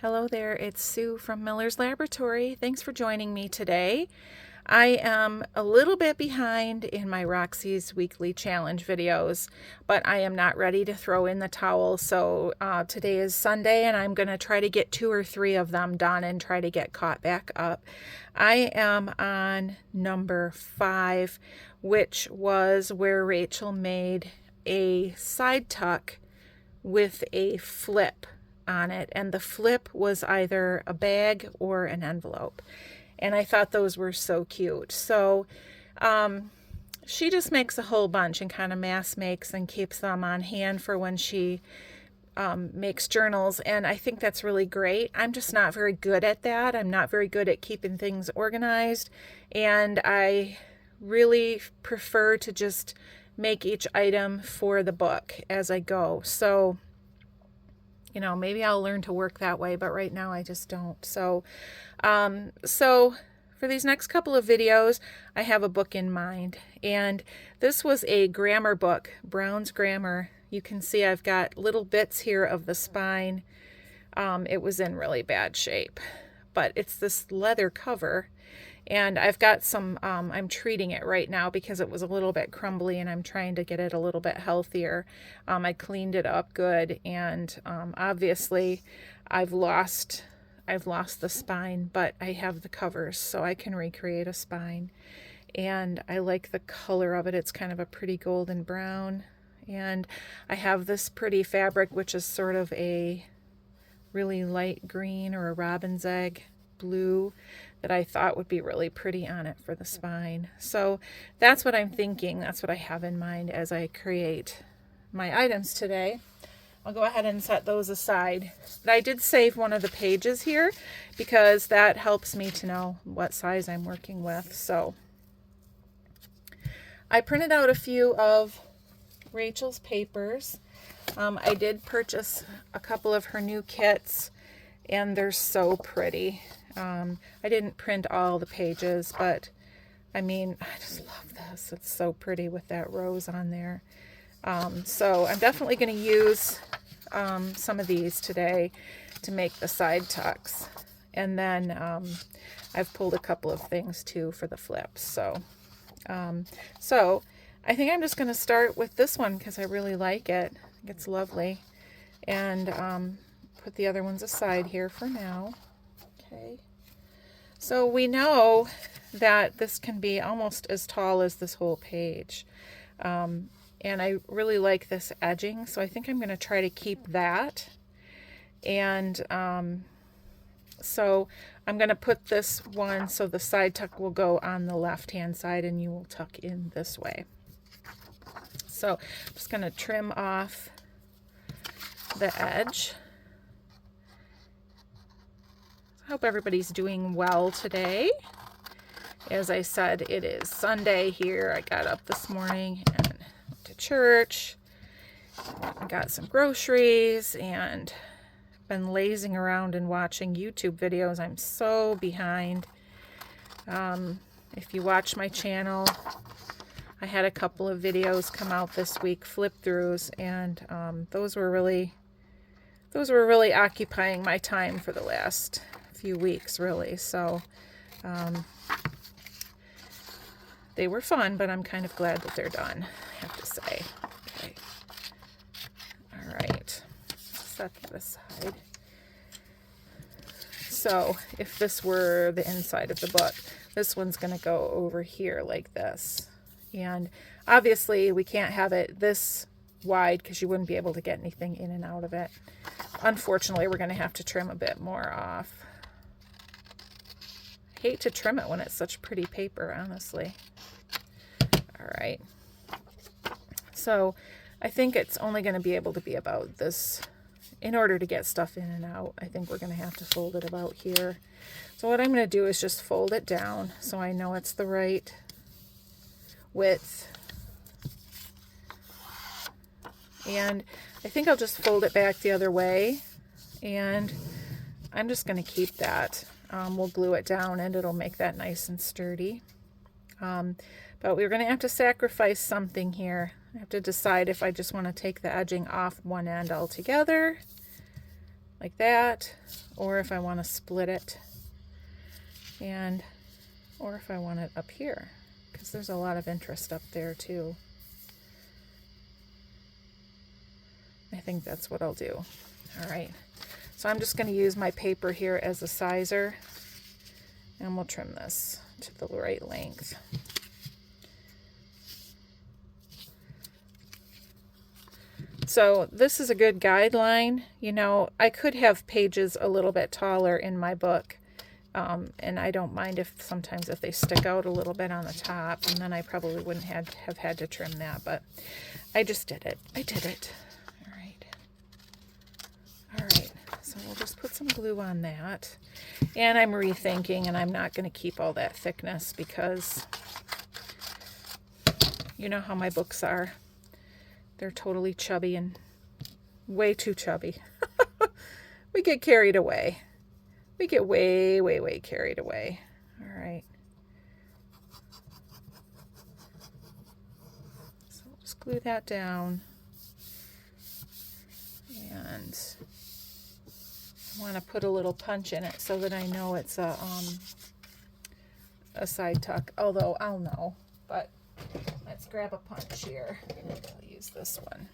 Hello there, it's Sue from Miller's Laboratory. Thanks for joining me today. I am a little bit behind in my Roxy's Weekly Challenge videos, but I am not ready to throw in the towel. So today is Sunday and I'm going to try to get 2 or 3 of them done and try to get caught back up. I am on number 5, which was where Rachel made a side tuck with a flip on it, and the flip was either a bag or an envelope, and I thought those were so cute. So she just makes a whole bunch and kind of mass makes and keeps them on hand for when she makes journals, and I think that's really great. I'm just not very good at that. I'm not very good at keeping things organized, and I really prefer to just make each item for the book as I go. So maybe I'll learn to work that way, but right now I just don't. So for these next couple of videos, I have a book in mind, and this was a grammar book, Brown's Grammar. You can see I've got little bits here of the spine. It was in really bad shape, but it's this leather cover, and I've got some, I'm treating it right now because it was a little bit crumbly and I'm trying to get it a little bit healthier. I cleaned it up good, and obviously I've lost the spine, but I have the covers so I can recreate a spine. And I like the color of it. It's kind of a pretty golden brown. And I have this pretty fabric, which is sort of a really light green or a robin's egg blue that I thought would be really pretty on it for the spine. So that's what I'm thinking. That's what I have in mind as I create my items today. I'll go ahead and set those aside. But I did save one of the pages here because that helps me to know what size I'm working with. So I printed out a few of Rachel's papers. I did purchase a couple of her new kits, and they're so pretty. I didn't print all the pages, but I mean, I just love this. It's so pretty with that rose on there. So I'm definitely going to use some of these today to make the side tucks. And then I've pulled a couple of things too for the flips. So I think I'm just going to start with this one because I really like it. I think it's lovely. And put the other ones aside here for now. Okay. So we know that this can be almost as tall as this whole page. And I really like this edging, so I think I'm going to try to keep that. And so I'm going to put this one so the side tuck will go on the left-hand side and you will tuck in this way. So I'm just going to trim off the edge. I hope everybody's doing well today. As I said, it is Sunday here. I got up this morning and went to church, got some groceries, and been lazing around and watching YouTube videos. I'm so behind. If you watch my channel, I had a couple of videos come out this week, flip-throughs, and those were really occupying my time for the last few weeks, really. So they were fun, but I'm kind of glad that they're done, I have to say. Okay. All right. Set that aside. So if this were the inside of the book, this one's going to go over here like this. And obviously we can't have it this wide because you wouldn't be able to get anything in and out of it. Unfortunately, we're going to have to trim a bit more off. I hate to trim it when it's such pretty paper, honestly. All right. So I think it's only going to be able to be about this. In order to get stuff in and out, I think we're going to have to fold it about here. So what I'm going to do is just fold it down so I know it's the right width. And I think I'll just fold it back the other way, and I'm just going to keep that. We'll glue it down and it'll make that nice and sturdy. But we're going to have to sacrifice something here. I have to decide if I just want to take the edging off one end altogether, like that, or if I want to split it, or if I want it up here, because there's a lot of interest up there too. I think that's what I'll do. All right, so I'm just going to use my paper here as a sizer, and we'll trim this to the right length. So this is a good guideline. You know, I could have pages a little bit taller in my book, and I don't mind if sometimes if they stick out a little bit on the top, and then I probably wouldn't have had to trim that, but I just did it. I did it. All right, so we'll just put some glue on that. And I'm rethinking, and I'm not going to keep all that thickness because you know how my books are. They're totally chubby and way too chubby. We get carried away. We get way, way, way carried away. All right. So we'll just glue that down. And I want to put a little punch in it so that I know it's a side tuck, although I'll know. But let's grab a punch here. I'll use this one.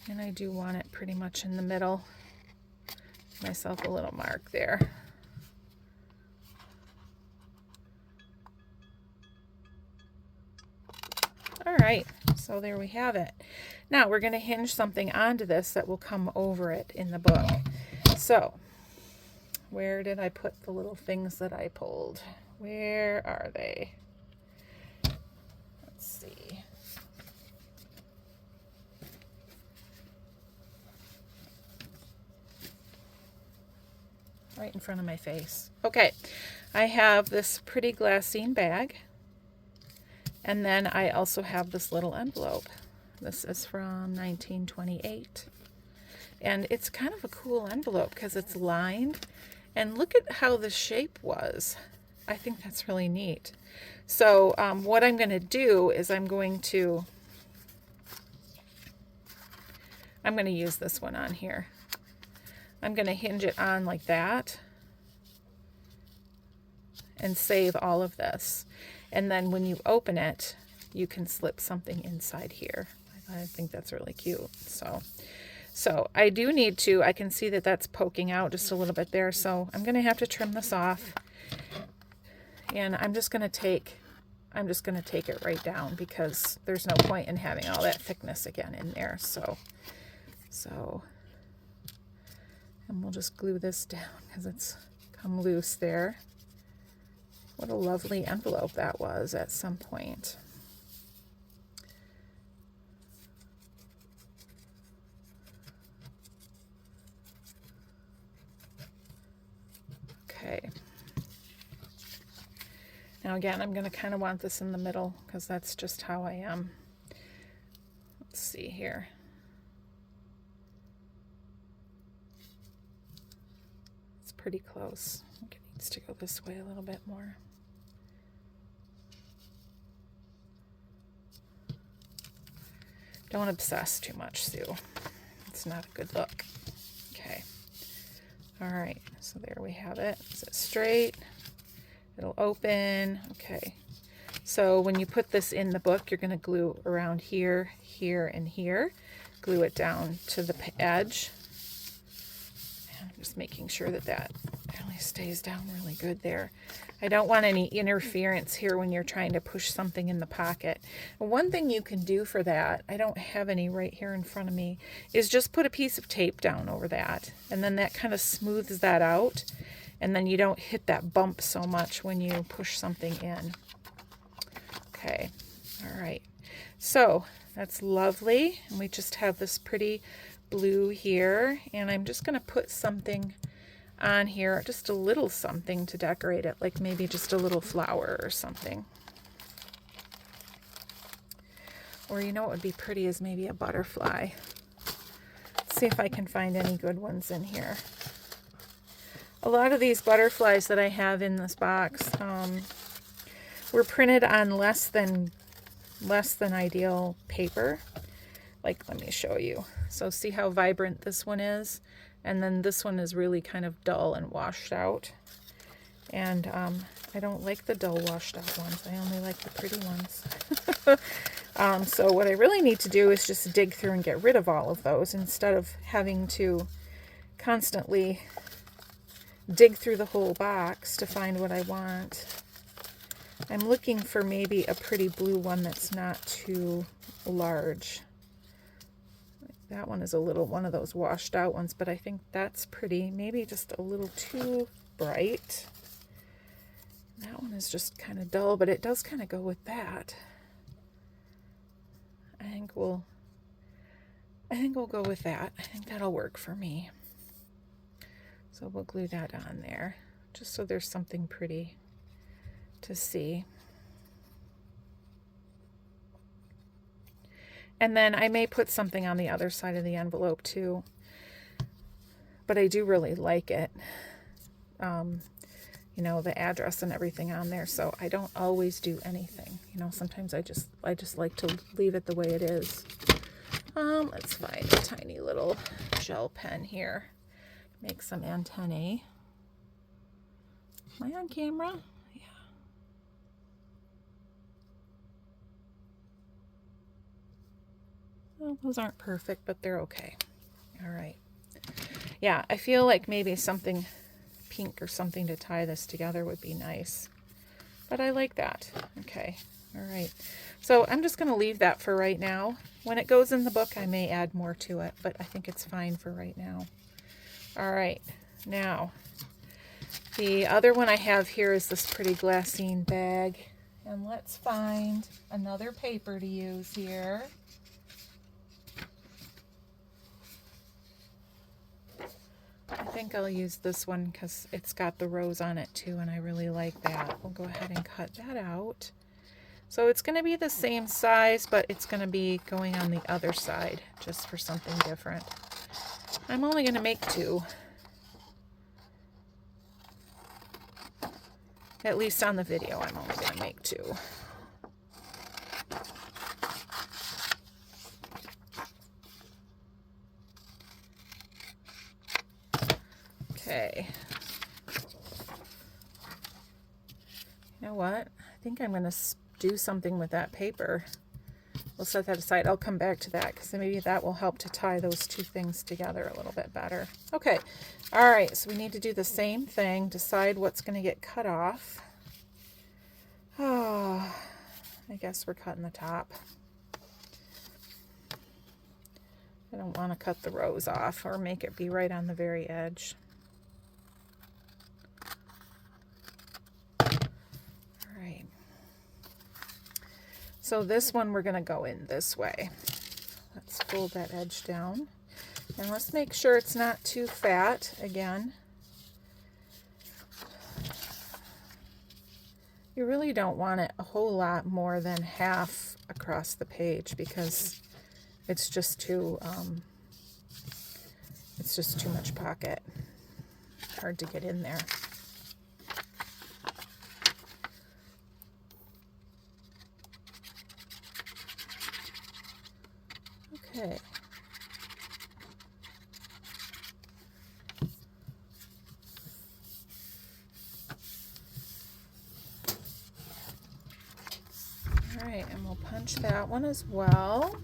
And I do want it pretty much in the middle. Myself a little mark there. All right, so there we have it. Now we're going to hinge something onto this that will come over it in the book. So where did I put the little things that I pulled? Where are they? Let's see. Right in front of my face. Okay, I have this pretty glassine bag. And then I also have this little envelope. This is from 1928. And it's kind of a cool envelope because it's lined. And look at how the shape was. I think that's really neat. So what I'm going to do is I'm going to use this one on here. I'm going to hinge it on like that and save all of this. And then when you open it, you can slip something inside here. I think that's really cute. So I do need to, I can see that that's poking out just a little bit there. So I'm going to have to trim this off. And I'm just going to take it right down because there's no point in having all that thickness again in there. So, and we'll just glue this down because it's come loose there. What a lovely envelope that was at some point. Okay. Now again, I'm going to kind of want this in the middle because that's just how I am. Let's see here. It's pretty close. I think it needs to go this way a little bit more. Don't obsess too much, Sue. It's not a good look. Okay. All right, so there we have it. Is it straight? It'll open. Okay. So when you put this in the book, you're going to glue around here, here, and here. Glue it down to the edge. And I'm just making sure that that really stays down really good there. I don't want any interference here when you're trying to push something in the pocket. One thing you can do for that, I don't have any right here in front of me, is just put a piece of tape down over that. And then that kind of smooths that out. And then you don't hit that bump so much when you push something in. Okay, all right. So that's lovely. And we just have this pretty blue here. And I'm just going to put something on here, just a little something to decorate it, like maybe just a little flower or something. Or you know what would be pretty is maybe a butterfly. Let's see if I can find any good ones in here. A lot of these butterflies that I have in this box were printed on less than ideal paper. Like, let me show you. So see how vibrant this one is? And then this one is really kind of dull and washed out. And I don't like the dull washed out ones. I only like the pretty ones. So what I really need to do is just dig through and get rid of all of those instead of having to constantly dig through the whole box to find what I want. I'm looking for maybe a pretty blue one that's not too large. That one is a little one of those washed out ones, but I think that's pretty. Maybe just a little too bright. That one is just kind of dull, but it does kind of go with that. I think we'll go with that. I think that'll work for me. So we'll glue that on there, just so there's something pretty to see. And then I may put something on the other side of the envelope too, but I do really like it. You know, the address and everything on there, so I don't always do anything. You know, sometimes I just like to leave it the way it is. Let's find a tiny little gel pen here. Make some antennae. Am I on camera? Yeah. Well, those aren't perfect, but they're okay. All right. Yeah, I feel like maybe something pink or something to tie this together would be nice. But I like that. Okay. All right. So I'm just going to leave that for right now. When it goes in the book, I may add more to it, but I think it's fine for right now. All right. Now, the other one I have here is this pretty glassine bag. And let's find another paper to use here. I think I'll use this one because it's got the rose on it too, and I really like that. We'll go ahead and cut that out. So it's going to be the same size, but it's going to be going on the other side just for something different. I'm only going to make 2. At least on the video, I'm only going to make 2. Okay. You know what? I think I'm going to do something with that paper. We'll set that aside. I'll come back to that because maybe that will help to tie those two things together a little bit better. Okay. All right. So we need to do the same thing. Decide what's going to get cut off. Oh, I guess we're cutting the top. I don't want to cut the rose off or make it be right on the very edge. So this one we're going to go in this way. Let's fold that edge down. And let's make sure it's not too fat again. You really don't want it a whole lot more than half across the page because it's just too much pocket. Hard to get in there. Okay. All right, and we'll punch that one as well.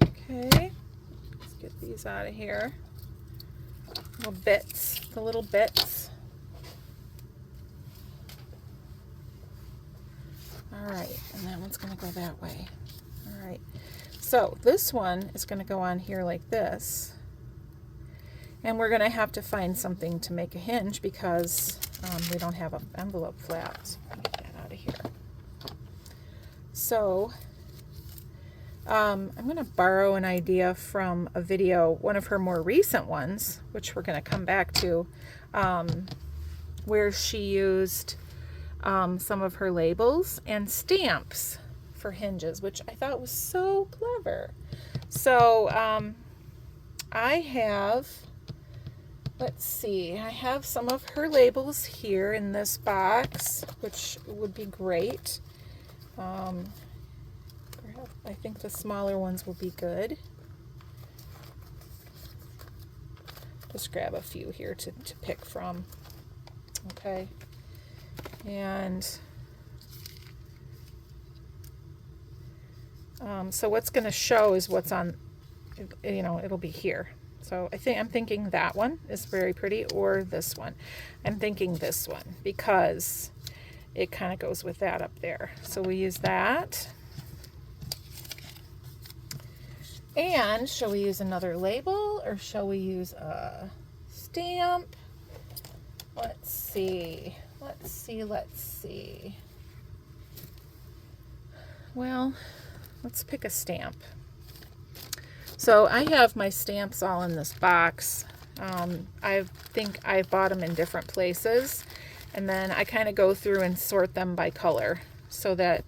Okay, let's get these out of here. The little bits. All right, and that one's going to go that way. All right, so this one is going to go on here like this, and we're going to have to find something to make a hinge because we don't have an envelope flap. So let me get that out of here. So I'm going to borrow an idea from a video, one of her more recent ones, which we're going to come back to, where she used some of her labels and stamps for hinges, which I thought was so clever. So I have Let's see, I have some of her labels here in this box, which would be great. I think the smaller ones will be good. Just grab a few here to pick from. Okay. And so what's going to show is what's on, you know, it'll be here. So I'm thinking that one is very pretty, or this one. I'm thinking this one because it kind of goes with that up there. So we use that. And shall we use another label, or shall we use a stamp? Let's see. Let's see. Well, let's pick a stamp. So I have my stamps all in this box. I think I bought them in different places, and then I kind of go through and sort them by color so that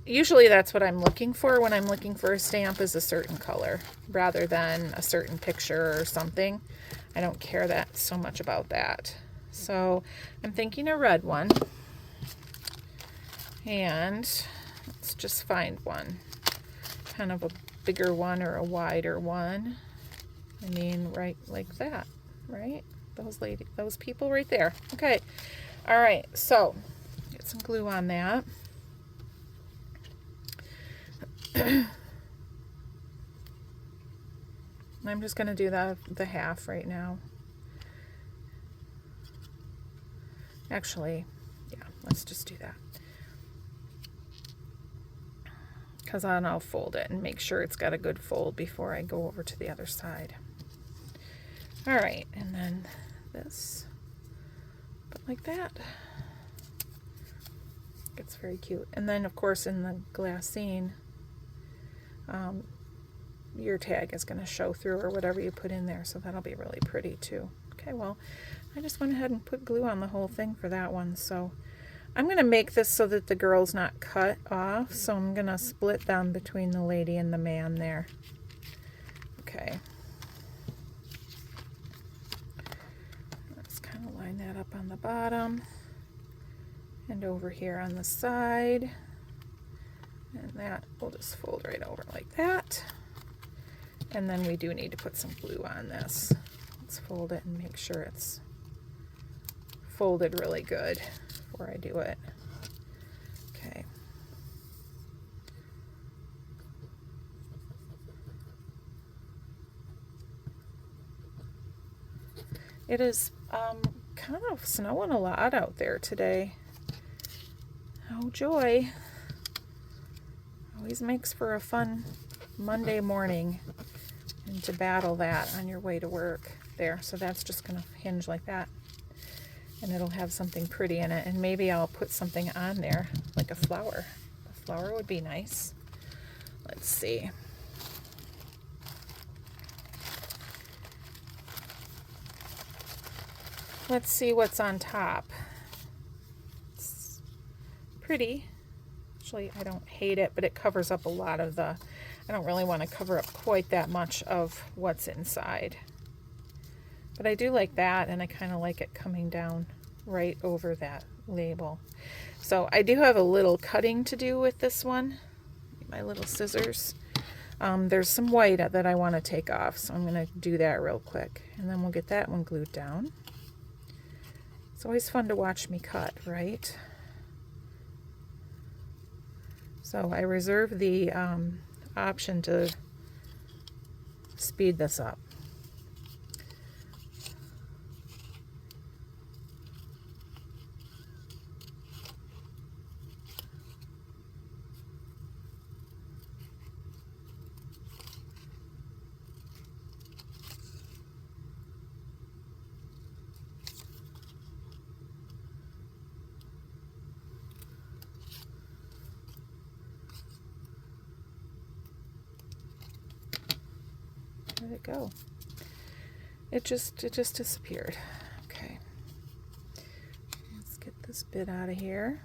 usually that's what I'm looking for when I'm looking for a stamp, is a certain color rather than a certain picture or something. I don't care that so much about that. So I'm thinking a red one, and let's just find one, kind of a bigger one or a wider one. I mean, right like that, right? Those people right there. Okay. All right. So get some glue on that. I'm just going to do the half right now. Actually, yeah, let's just do that. Because then I'll fold it and make sure it's got a good fold before I go over to the other side. All right, and then this, but like that. It's very cute. And then, of course, in the glassine, your tag is going to show through, or whatever you put in there, so that'll be really pretty too. Okay, well, I just went ahead and put glue on the whole thing for that one. So I'm going to make this so that the girl's not cut off, so I'm going to split them between the lady and the man there. Okay. Let's kind of line that up on the bottom and over here on the side. And that will just fold right over like that. And then we do need to put some glue on this. Let's fold it and make sure it's folded really good before I do it. Okay. It is kind of snowing a lot out there today. Oh joy. Always makes for a fun Monday morning, and to battle that on your way to work there. So that's just going to hinge like that, and it'll have something pretty in it, and maybe I'll put something on there like a flower. A flower would be nice. Let's see. Let's see what's on top. It's pretty. Actually, I don't hate it, but it covers up a lot of the, I don't really want to cover up quite that much of what's inside. But I do like that, and I kind of like it coming down right over that label. So I do have a little cutting to do with this one. My little scissors. There's some white that I want to take off, so I'm going to do that real quick. And then we'll get that one glued down. It's always fun to watch me cut, right? So I reserve the option to speed this up. Where'd it go? It just disappeared. Okay. Let's get this bit out of here.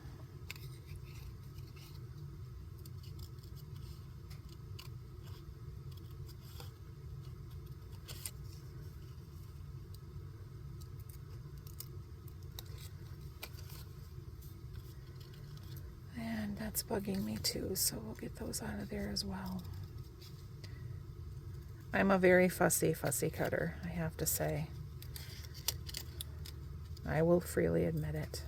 that's bugging me too, so we'll get those out of there as well. I'm a very fussy cutter, I have to say. I will freely admit it.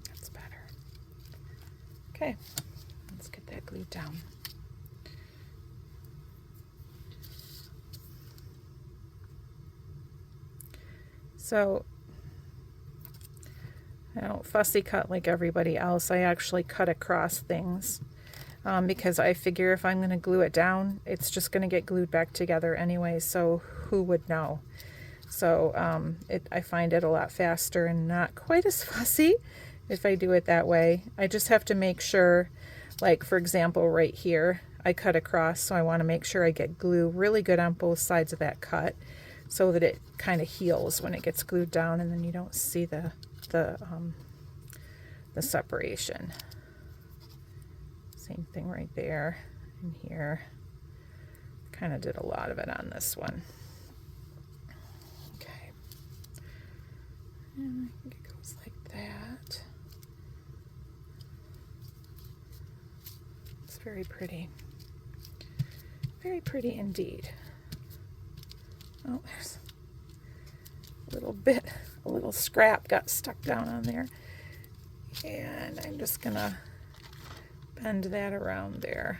That's better. Okay, let's get that glued down. So I don't fussy cut like everybody else. I actually cut across things because I figure if I'm going to glue it down, it's just going to get glued back together anyway, so who would know? So I find it a lot faster and not quite as fussy if I do it that way. I just have to make sure, like for example right here, I cut across, so I want to make sure I get glue really good on both sides of that cut, so that it kind of heals when it gets glued down, and then you don't see the separation. Same thing right there and here. Kind of did a lot of it on this one. Okay, and I think it goes like that. It's very pretty. Very pretty indeed. Oh, there's a little scrap got stuck down on there. And I'm just gonna bend that around there.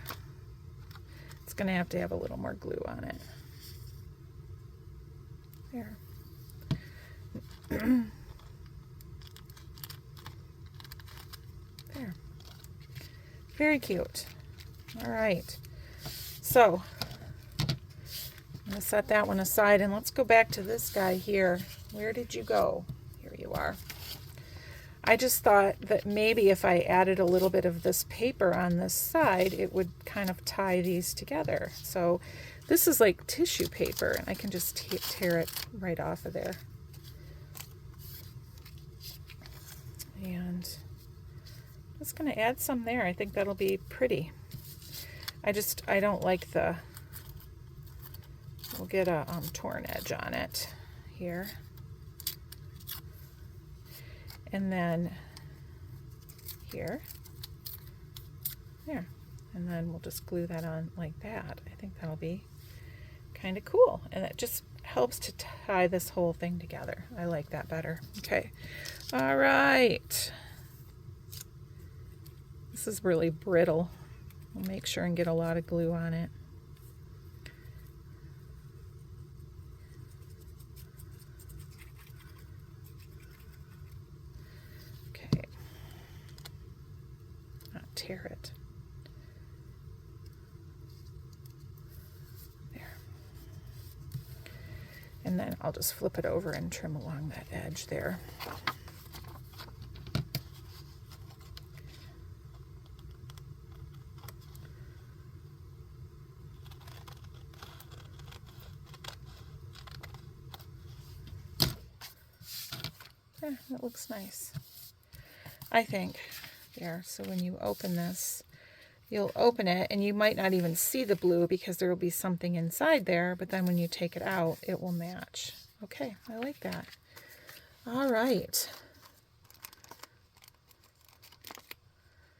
It's gonna have to have a little more glue on it. There. There. Very cute. All right. So I'm going to set that one aside, and let's go back to this guy here. Where did you go? Here you are. I just thought that maybe if I added a little bit of this paper on this side, it would kind of tie these together. So this is like tissue paper, and I can just tear it right off of there. And I'm just going to add some there. I think that'll be pretty. I don't like the, we'll get a torn edge on it here. And then here, there. And then we'll just glue that on like that. I think that'll be kind of cool. And it just helps to tie this whole thing together. I like that better. Okay. All right. This is really brittle. I'll make sure and get a lot of glue on it. Okay. Not tear it. There. And then I'll just flip it over and trim along that edge there. Yeah, that looks nice, I think. There, so when you open this, you'll open it and you might not even see the blue because there will be something inside there, but then when you take it out, it will match. Okay, I like that. All right.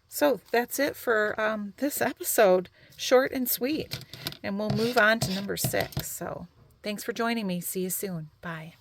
So that's it for this episode. Short and sweet. And we'll move on to number 6. So thanks for joining me. See you soon. Bye.